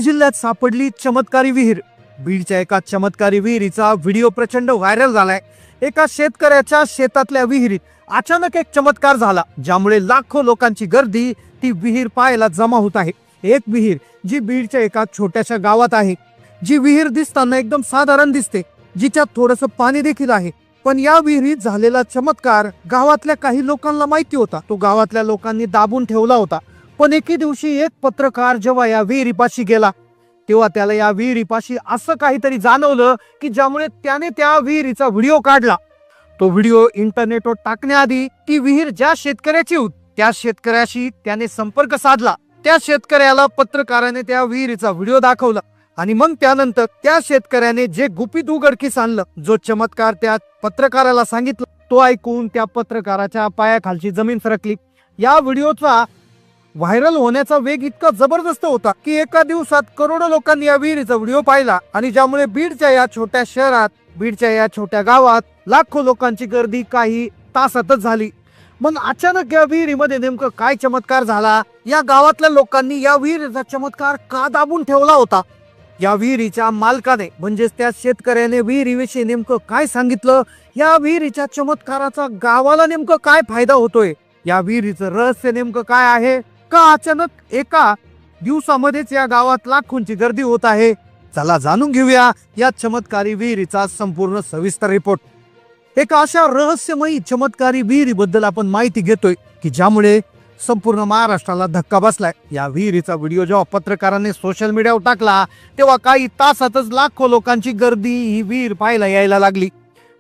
जिल्ह्यात सापडली चमत्कारी विहीर। बीडच्या एका चमत्कारी विहिरीचा व्हिडिओ प्रचंड व्हायरल झालाय। एका शेतकऱ्याच्या शेतातल्या विहिरीत अचानक एक चमत्कार झाला, ज्यामुळे लाखो लोकांची गर्दी ती विहीर पाहायला जमा होत आहे। एक विहीर जी बीडच्या एका छोट्याशा गावात आहे। जी विहीर दिसताना एकदम साधारण दिसते, जिच्यात थोडंसं पाणी देखील आहे, पण या विहिरीत झालेला चमत्कार गावातल्या काही लोकांना माहिती होता। तो गावातल्या लोकांनी दाबून ठेवला होता। पण एके दिवशी एक पत्रकार जेव्हा या विहिरीपाशी गेला, तेव्हा त्याला या विहिरीपाशी असं काहीतरी जाणवलं की ज्यामुळे त्याने त्या विहिरीचा व्हिडिओ काढला। तो व्हिडिओ इंटरनेटवर टाकण्याआधी ती विहीर ज्या शेतकऱ्याची होती त्या शेतकऱ्याशी त्याने संपर्क साधला। त्या शेतकऱ्याला पत्रकाराने त्या विहिरीचा व्हिडिओ दाखवला आणि मग त्यानंतर त्या शेतकऱ्याने जे गुपित उघडकीस आणलं, जो चमत्कार त्या पत्रकाराला सांगितलं, तो ऐकून त्या पत्रकाराच्या पायाखालची जमीन सरकली। या व्हिडिओचा व्हायरल होण्याचा वेग इतका जबरदस्त होता की एका दिवसात करोडो लोकांनी या विहिरीचा व्हिडिओ पाहिला आणि ज्यामुळे बीडच्या या छोट्या शहरात, बीडच्या या छोट्या गावात लाखो लोकांची गर्दी काही तासातच झाली। मग अचानक या विहिरीमध्ये नेमकं काय चमत्कार झाला? या गावातल्या लोकांनी या विहिरीचा चमत्कार का दाबून ठेवला होता? या विहिरीच्या मालकाने म्हणजेच त्या शेतकऱ्याने विहिरीविषयी नेमकं काय सांगितलं? या विहिरीच्या चमत्काराचा गावाला नेमकं काय फायदा होतोय? या विहिरीचं रहस्य नेमकं काय आहे? का अचानक एका दिवसामध्येच या गावात लाखोंची गर्दी होत आहे? चला जाणून घेऊया या चमत्कारी विहिरीचा संपूर्ण सविस्तर रिपोर्ट। एका अशा रहस्यमयी चमत्कारी विहिरीबद्दल आपण माहिती घेतोय की ज्यामुळे संपूर्ण महाराष्ट्राला धक्का बसलाय। या विहिरीचा व्हिडिओ जेव्हा पत्रकारांनी सोशल मीडियावर टाकला, तेव्हा काही तासातच लाखो लोकांची गर्दी ही विहीर पाहायला यायला लागली।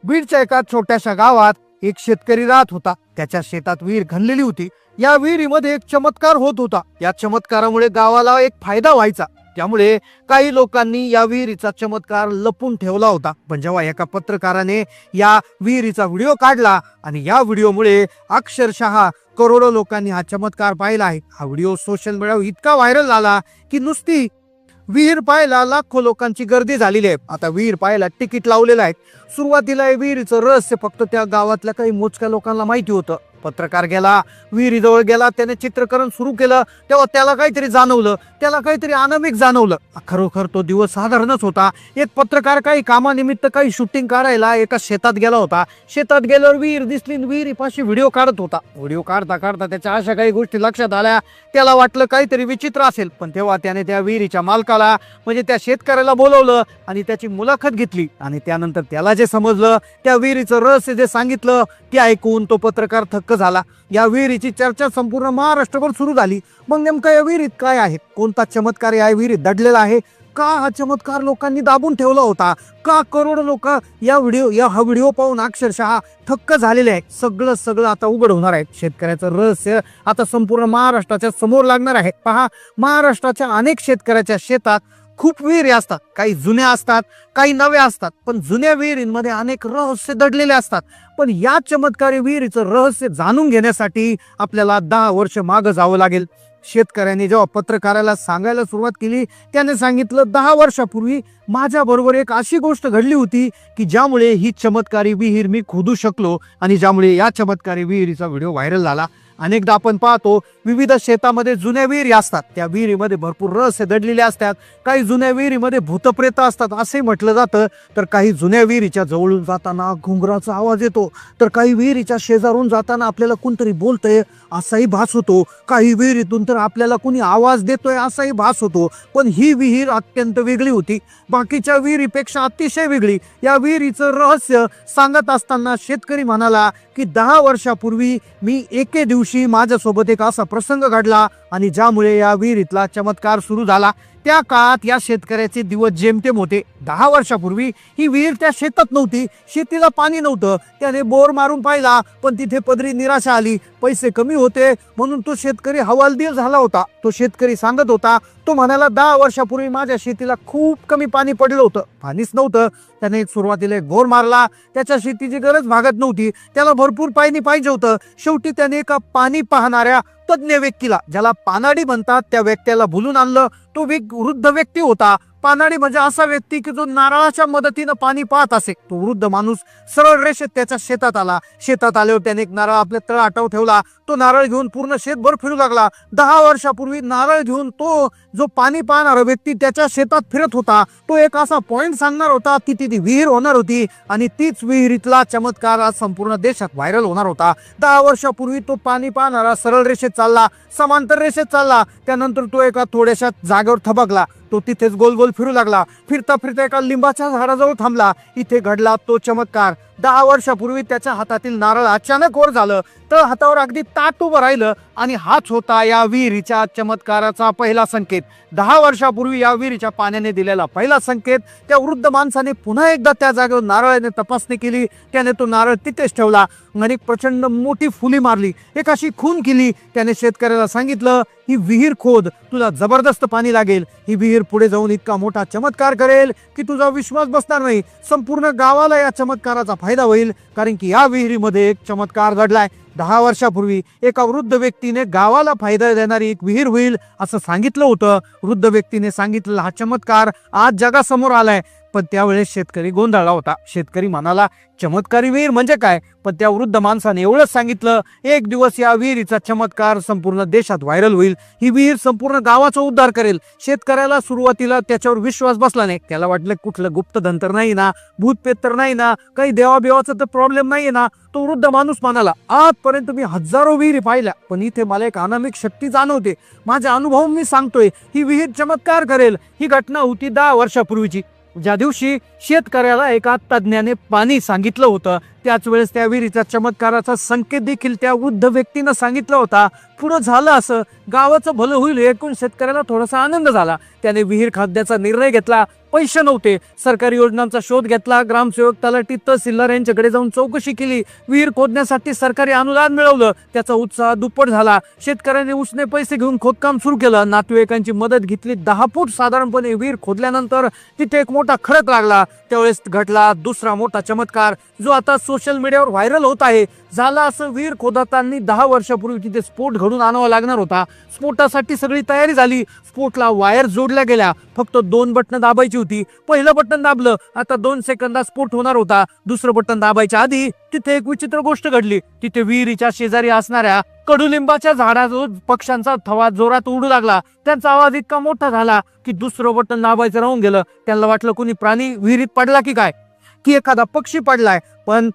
बीडच्या एका छोट्याशा गावात एक शेतकरी राहत होता। त्याच्या शेतात विहीर खणलेली होती। या विहिरीमध्ये एक चमत्कार होत होता। या चमत्कारामुळे गावाला एक फायदा व्हायचा, त्यामुळे काही लोकांनी या विहिरीचा चमत्कार लपून ठेवला होता। पण जेव्हा एका पत्रकाराने या विहिरीचा व्हिडिओ काढला आणि या व्हिडिओमुळे अक्षरशः करोडो लोकांनी हा चमत्कार पाहिला आहे। हा व्हिडिओ सोशल मीडियावर इतका व्हायरल झाला की नुसती विहीर पाहायला लाखो लोकांची गर्दी झालेली आहे। आता विहीर पाहायला तिकीट लावलेलं आहे। सुरुवातीला या विहिरीचं रहस्य फक्त त्या गावातल्या काही मोजक्या लोकांना माहिती होतं। पत्रकार गेला, विहिरीजवळ गेला, त्याने चित्रीकरण सुरू केलं, तेव्हा त्याला काहीतरी जाणवलं, त्याला काहीतरी अनामिक जाणवलं। खरोखर तो दिवस साधारणच होता। एक पत्रकार काही कामानिमित्त काही शूटिंग काढायला एका शेतात गेला होता। शेतात गेल्यावर विहीर दिसली, विहिरीपाशी व्हिडिओ काढत होता। व्हिडिओ काढता काढता त्याच्या अशा काही गोष्टी लक्षात आल्या। त्याला वाटलं काहीतरी विचित्र असेल, पण तेव्हा त्याने त्या विहिरीच्या मालकाला म्हणजे त्या शेतकऱ्याला बोलवलं आणि त्याची मुलाखत घेतली आणि त्यानंतर त्याला जे समजलं, त्या विहिरीचं रहस्य जे सांगितलं, ते ऐकून तो पत्रकार थक्क झाला। या विहिरीची चर्चा संपूर्ण महाराष्ट्रभर सुरू झाली। मग नेमका या विहिरीत काय आहे? कोणता चमत्कार या विहिरीत दडलेला आहे? का हा चमत्कार लोकांनी दाबून ठेवला होता? का करोडो लोक हा व्हिडिओ पाहून अक्षरशः थक्क झालेले आहेत? सगळं आता उघड होणार आहे। शेतकऱ्याचं रहस्य आता संपूर्ण महाराष्ट्राच्या समोर लागणार आहे। पहा, महाराष्ट्राच्या अनेक शेतकऱ्याच्या शेतात खूप विहिरी असतात। काही जुन्या असतात, काही नव्या असतात, पण जुन्या विहिरींमध्ये अनेक रहस्य दडलेले असतात। पण या चमत्कारी विहिरीचं रहस्य जाणून घेण्यासाठी आपल्याला 10 वर्ष मागं जावं लागेल। शेतकऱ्यांनी जेव्हा पत्रकाराला सांगायला सुरुवात केली, त्याने सांगितलं, 10 वर्षापूर्वी माझ्या बरोबर एक अशी गोष्ट घडली होती की ज्यामुळे ही चमत्कारी विहीर मी खोदू शकलो आणि ज्यामुळे या चमत्कारी विहिरीचा व्हिडिओ व्हायरल झाला। अनेकदा आपण पाहतो विविध शेतामध्ये जुन्या विहिरी असतात, त्या विहिरीमध्ये भरपूर रहस्य दडलेले असतात। काही जुन्या विहिरीमध्ये भूतप्रेत असतात असे म्हटलं जातं, तर काही जुन्या विहिरीच्या जवळून जाताना घुंगराचा आवाज येतो, तर काही विहिरीच्या शेजारून जाताना आपल्याला कोणतरी बोलतंय असाही भास होतो, काही विहिरीतून तर आपल्याला कोणी आवाज देतोय असाही भास होतो। पण ही विहीर अत्यंत वेगळी होती, बाकीच्या विहिरीपेक्षा अतिशय वेगळी। या विहिरीचं रहस्य सांगत असताना शेतकरी म्हणाला की 10 वर्षापूर्वी मी एके दिवशी माझ्यासोबत एक असा प्रसंग घडला आणि ज्यामुळे या विहिरीतला चमत्कार सुरू झाला। त्या काळात या शेतकऱ्याचे दिवस जेमतेम होते। 10 वर्षापूर्वी ही विहीर त्या शेतात नव्हती, शेतीला पाणी नव्हतं। त्याने बोर मारून पाहिला, पण तिथे पदरी निराशा आली। पैसे कमी होते म्हणून तो शेतकरी हवालदिल झाला होता। तो शेतकरी सांगत होता, तो म्हणाला, 10 वर्षापूर्वी माझ्या शेतीला खूप कमी पाणी पडलं होतं, पाणीच नव्हतं। त्याने सुरुवातीला एक बोर मारला, त्याच्या शेतीची गरज भागत नव्हती, त्याला भरपूर पाणी पाहिजे होतं। शेवटी त्याने एका पाणी पाहणाऱ्या तज्ञ व्यक्तीला, ज्याला पानाडी म्हणतात, त्या व्यक्तीला बोलून आणलं। तो वृद्ध व्यक्ती होता, पानाडी म्हणजे असा व्यक्ती की जो नारळाच्या मदतीनं पाणी पाहत असे. तो वृद्ध माणूस सरळ रेषेत त्याच्या शेतात आला. शेतात आल्यावर त्याने एक नारळ आपल्या तळहातावर ठेवला. तो नारळ घेऊन पूर्ण शेतभर फिरू लागला. 10 वर्षापूर्वी नारळ घेऊन तो जो पाणी पाहणारा व्यक्ती त्याच्या शेतात फिरत होता, तो एक असा पॉइंट सांगणार होता की ती विहीर होणार होती आणि तीच विहिरीतला चमत्कार आज संपूर्ण देशात व्हायरल होणार होता. 10 वर्षापूर्वी तो पाणी पाहणारा सरळ रेषेत चालला, समांतर रेषेत चालला. त्यानंतर तो एका थोड्याशा जागेवर थबकला. तो तिथेच गोल गोल फिरू लागला. फिरता फिरता एका लिंबाच्या झाडाजवळ थांबला. इथे घडला तो चमत्कार. 10 वर्षापूर्वी त्याच्या हातातील नारळ अचानक वर झालं, तर हातावर अगदी ताट उभं राहिलं आणि हाच होता या विहिरीच्या चमत्काराचा पहिला संकेत. 10 वर्षापूर्वी या विहिरीच्या पाण्याने दिलेला पहिला संकेत. त्या वृद्ध माणसाने पुन्हा एकदा त्या जागेवर नारळाने तपासणी केली. त्याने तो नारळ तिथेच ठेवला आणि प्रचंड मोठी फुली मारली, एक अशी खून केली. त्याने शेतकऱ्याला सांगितलं, ही विहीर खोद, तुला जबरदस्त पाणी लागेल. ही विहीर पुढे जाऊन इतका मोठा चमत्कार करेल की तुझा विश्वास बसणार नाही. संपूर्ण गावाला या चमत्काराचा फायदा होईल, कारण की या विहिरीमध्ये एक चमत्कार घडलाय. 10 वर्षापूर्वी एका वृद्ध व्यक्तीने गावाला फायदा देणारी एक विहीर होईल असं सांगितलं होतं. वृद्ध व्यक्तीने सांगितलेला हा चमत्कार आज जगासमोर आलाय. पण त्यावेळेस शेतकरी गोंधळला होता. शेतकरी म्हणाला, चमत्कारी विहीर म्हणजे काय? पण त्या वृद्ध माणसाने एवढंच सांगितलं, एक दिवस या विहिरीचा चमत्कार संपूर्ण देशात व्हायरल होईल. ही विहीर संपूर्ण गावाचा उद्धार करेल. शेतकऱ्याला सुरुवातीला त्याच्यावर विश्वास बसला नाही. त्याला वाटलं कुठलं गुप्तधन तर नाही ना, भूतपेत तर नाही ना, काही देवाबिवाचा तर प्रॉब्लेम नाहीये ना. तो वृद्ध माणूस म्हणाला, आजपर्यंत मी हजारो विहिरी पाहिल्या, पण इथे मला एक अनामिक शक्ती जाणवते. माझ्या अनुभव मी सांगतोय, ही विहीर चमत्कार करेल. ही घटना होती 10 वर्षापूर्वीची, ज्या दिवशी शेतकऱ्याला एका तज्ज्ञाने पाणी सांगितलं होतं. त्याच वेळेस त्या विहिरीचा चमत्काराचा संकेत देखील त्या वृद्ध व्यक्तीनं सांगितला होता. पुढं झालं असं, गावाचं भलं होईल ऐकून शेतकऱ्याला थोडासा आनंद झाला. त्याने विहीर खाद्याचा निर्णय घेतला. पैसे नव्हते, सरकारी योजनांचा शोध घेतला. ग्रामसेवक, तलाठी, तहसीलदार यांच्याकडे जाऊन चौकशी केली. विहीर खोदण्यासाठी सरकारी अनुदान मिळवलं. त्याचा उत्साह दुप्पट झाला. शेतकऱ्याने उसने पैसे घेऊन खोदकाम सुरू केलं. नातेवाईकांची मदत घेतली. 10 फूट साधारणपणे विहीर खोदल्यानंतर तिथे एक मोठा खडक लागला. त्यावेळेस घडला दुसरा मोठा चमत्कार, जो आता सोशल मीडियावर व्हायरल होत आहे. झालं असं, विहीर खोदताना 10 वर्षापूर्वी तिथे स्फोट घडून आणावा लागणार होता. स्फोटासाठी सगळी तयारी झाली. स्फोटला वायर जोडल्या गेल्या. फक्त 2 बटणं दाबायची होती. पहिलं बटन दाबलं, आता 2 सेकंदात स्फोट होणार होता. दुसरं बटन दाबायच्या आधी तिथे एक विचित्र गोष्ट घडली. तिथे विहिरीच्या शेजारी असणाऱ्या कडुलिंबाच्या झाडाजवळ पक्ष्यांचा थवा जोरात उडू लागला. त्यांचा आवाज इतका मोठा झाला की दुसरं बटन दाबायचं राहून गेलं. त्यांना वाटलं कोणी प्राणी विहिरीत पडला की काय, की एखादा पक्षी पडलाय. पण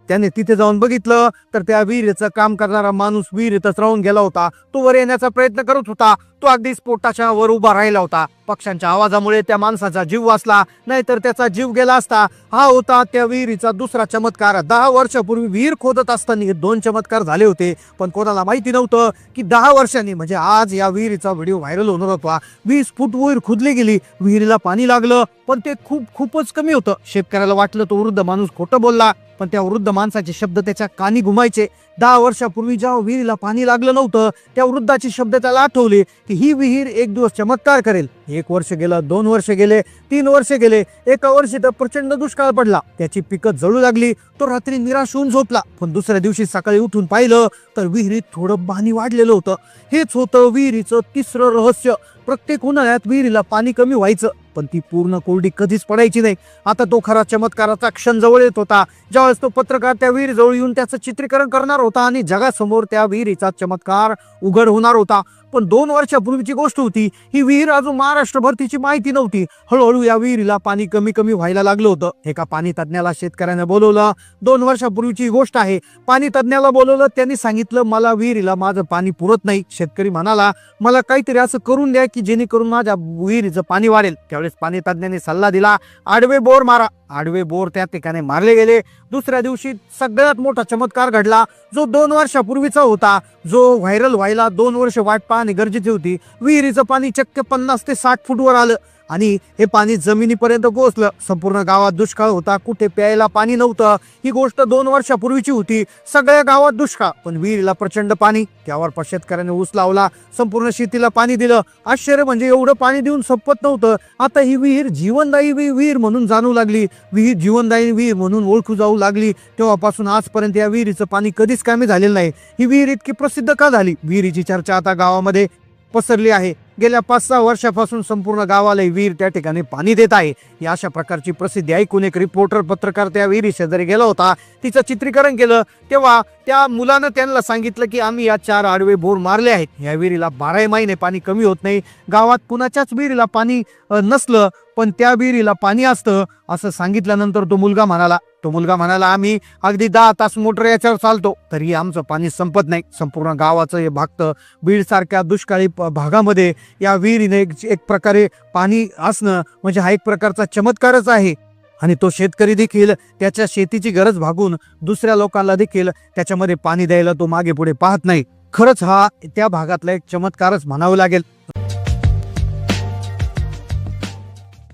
त्याने तिथे जाऊन बघितलं तर त्या विहिरीचं काम करणारा माणूस विहिरीतच राहून गेला होता. तो वर येण्याचा प्रयत्न करत होता. तो अगदी स्फोटाच्या वर उभा राहिला होता. पक्ष्यांच्या आवाजामुळे त्या माणसाचा जीव वाचला, नाहीतर त्याचा जीव गेला असता. हा होता त्या विहिरीचा दुसरा चमत्कार. 10 वर्षापूर्वी विहीर खोदत असताना 2 चमत्कार झाले होते. पण कोणाला माहिती नव्हतं की 10 वर्षांनी म्हणजे आज या विहिरीचा व्हिडिओ व्हायरल होणार होता. 20 फूट विहीर खोदली गेली. विहिरीला पाणी लागलं, पण ते खूपच कमी होतं. शेतकऱ्याला वाटलं तो वृद्ध माणूस खोटं बोलला, पण त्या वृद्ध माणसाचे शब्द त्याच्या कानी घुमायचे. 10 वर्षापूर्वी जेव्हा विहिरीला पाणी लागलं नव्हतं, त्या वृद्धाचे शब्द त्याला आठवले की ही विहीर एक दिवस चमत्कार करेल. 1 वर्ष गेलं, 2 वर्ष गेले, 3 वर्ष गेले. एका वर्षी तर प्रचंड दुष्काळ पडला. त्याची पिकं जळू लागली. तो रात्री निराश होऊन झोपला. पण दुसऱ्या दिवशी सकाळी उठून पाहिलं तर विहिरीत थोडं पाणी वाढलेलं होतं. हेच होतं विहिरीचं तिसरं रहस्य. प्रत्येक उन्हाळ्यात विहिरीला पाणी कमी व्हायचं, पण ती पूर्ण कोरडी कधीच पडायची नाही. आता तो खरा चमत्काराचा क्षण जवळ येत होता, ज्यावेळेस तो पत्रकार त्या विहिरीजवळ येऊन त्याचं चित्रीकरण करणार होता आणि जगासमोर त्या विहिरीचा चमत्कार उघड होणार होता. पण 2 वर्षापूर्वीची गोष्ट होती. ही विहीर अजून महाराष्ट्रभर तिची माहिती नव्हती. हळूहळू या विहिरीला पाणी कमी व्हायला लागलं होतं. एका पाणी तज्ज्ञाला शेतकऱ्याने बोलवलं. 2 वर्षापूर्वीची गोष्ट आहे. पाणी तज्ज्ञाला बोलवलं. त्यांनी सांगितलं, मला विहिरीला माझं पाणी पुरत नाही. शेतकरी म्हणाला, मला काहीतरी असं करून द्या की जेणेकरून माझ्या विहिरीचं पाणी वाढेल. त्यावेळेस पाणी तज्ज्ञाने सल्ला दिला, आडवे बोर मारा. आडवे बोर त्या ठिकाणी मारले गेले. दुसऱ्या दिवशी सगळ्यात मोठा चमत्कार घडला, जो 2 वर्षापूर्वीचा होता, जो व्हायरल व्हायला 2 वर्ष वाट पाहणे गरजेची होती. विहिरीचं पाणी चक्क 50 ते 60 फूटवर आलं आणि हे पाणी जमिनीपर्यंत पोहोचलं. संपूर्ण गावात दुष्काळ होता. कुठे प्यायला पाणी नव्हतं. ही गोष्ट 2 वर्षापूर्वीची होती. सगळ्या गावात दुष्काळ, पण विहिरीला प्रचंड पाणी. त्यावर शेतकऱ्याने ऊस लावला. संपूर्ण शेतीला पाणी दिलं. आश्चर्य म्हणजे एवढं पाणी देऊन संपत नव्हतं. आता ही विहीर जीवनदायी विहीर म्हणून जाणू लागली. विहीर जीवनदायी विहीर म्हणून ओळखू जाऊ लागली. तेव्हापासून आजपर्यंत या विहिरीचं पाणी कधीच कमी झालेलं नाही. ही विहीर इतकी प्रसिद्ध का झाली? विहिरीची चर्चा आता गावामध्ये पसरली आहे. गेल्या 5-6 वर्षापासून संपूर्ण गावाला ही विहीर त्या ठिकाणी पाणी देत आहे. या अशा प्रकारची प्रसिद्धी ऐकून एक रिपोर्टर पत्रकार त्या विहिरी शेजारी गेला होता. तिचं चित्रीकरण केलं तेव्हा त्या मुलानं त्यांना सांगितलं की आम्ही या 4 आडवे बोर मारले आहेत. या विहिरीला 12 महिने पाणी कमी होत नाही. गावात कुणाच्याच विहिरीला पाणी नसलं पण त्या विहिरीला पाणी असतं असं सांगितल्यानंतर तो मुलगा म्हणाला आम्ही अगदी 10 तास मोटर याच्यावर चालतो तरी आमचं पाणी संपत नाही. संपूर्ण गावाचं हे भागतं. बीड सारख्या दुष्काळी भागामध्ये या विहिरीने एक प्रकारे पाणी असणं म्हणजे हा एक प्रकारचा चमत्कारच आहे. आणि तो शेतकरी देखील त्याच्या शेतीची गरज भागून दुसऱ्या लोकांना देखील त्याच्यामध्ये पाणी द्यायला तो मागे पुढे पाहत नाही. खरंच हा त्या भागातला एक चमत्कारच म्हणावं लागेल.